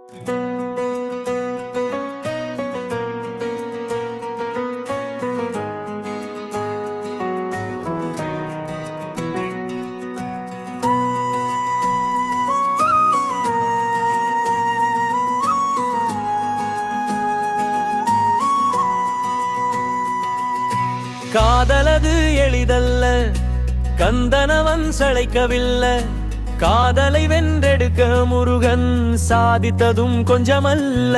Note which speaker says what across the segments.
Speaker 1: காதலது எளிதல்ல, கந்தனவன் சளைக்கவில்லை. காதலை வென்றெடுக்க முருகன் சாதித்ததும் கொஞ்சமல்ல.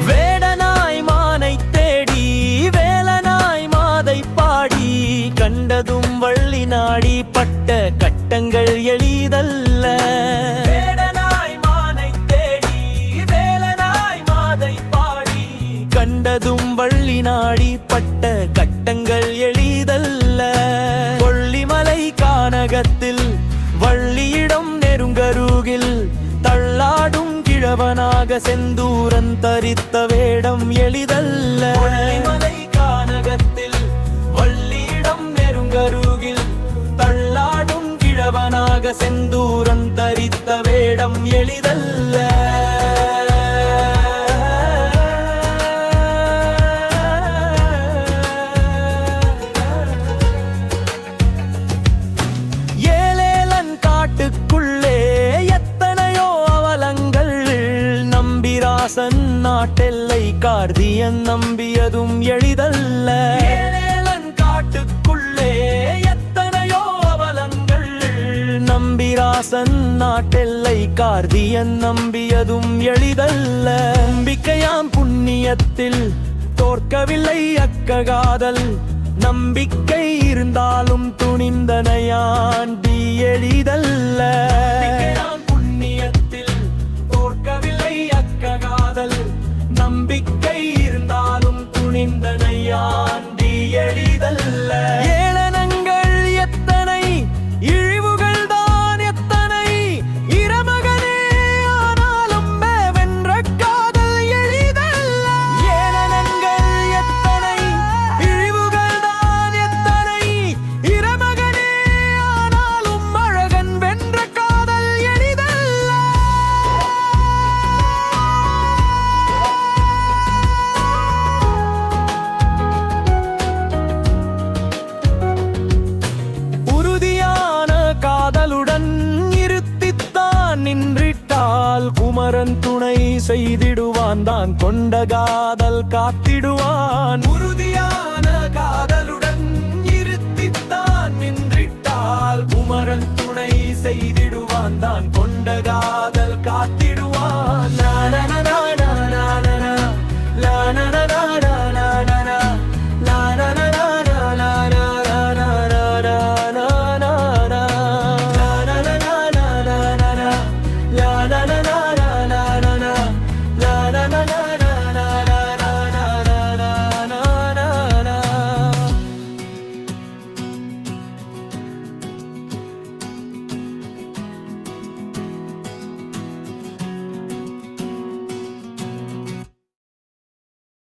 Speaker 1: வேடனாய் மானை தேடி வேலனாய் மாதை பாடி கண்டதும் வள்ளி நாடி பட்ட கட்டங்கள் எளிதல்ல. வேடனாய் மானை தேடி வேலனாய் மாதை பாடி கண்டதும் வள்ளி நாடி பட்ட கட்டங்கள் எளிதல்ல. கொல்லிமலை கானகத்தில் வள்ளியிடம் நெருங்கருகில் தள்ளாடும் கிழவனாக செந்தூரன் தரித்த வேடம் எளிதல்ல. கொல்லிமலை கானகத்தில் வள்ளியிடம் நெருங்கருகில் தள்ளாடும் கிழவனாக செந்தூரன் தரித்த வேடம் எளிதல்ல. ஏலேலன் காட்டுக்குள்ளே எத்தனையோ அவலங்கள், நம்பிராசன் நாட்டெல்லை கார்த்தியன் நம்பியதும் எளிதல்ல. ஏலேலன் காட்டுக்குள்ளே எத்தனையோ அவலங்கள், நம்பிராசன் நாட்டெல்லை கார்த்தியன் நம்பியதும் எளிதல்ல. நம்பிக்கையாம் புண்ணியத்தில் தோற்கவில்லை அக்ககாதல், நம்பிக்கை இருந்தாலும் துணிந்தனையாண்டி எளிதல்ல. புண்ணியத்தில் தோற்கவில்லை அக்ககாதல், நம்பிக்கை இருந்தாலும் துணிந்தனையாண்டி எளிதல்ல. ஏளனங்கள் எத்தனை, இழிவுகள் தான் எத்தனை, இரமகனே ஆனாலும் வென்ற காதல் எளிதல்ல. ஏளனங்கள் எத்தனை, இழிவுகள் தான் எத்தனை, இரமகனே ஆனாலும் அழகன் வென்ற காதல் எளிதல்ல. உறுதியான காதலுடன் இருத்தித்தான் நின்றிட்டால் குமரன் துணை செய்திடுவான், தான் கொண்ட காதல் காத்திடுவான். உறுதியான காதலுடன் இருத்தித்தான் நின்றிட்டால் குமரன் துணை செய்திடுவான், தான் கொண்ட காதல்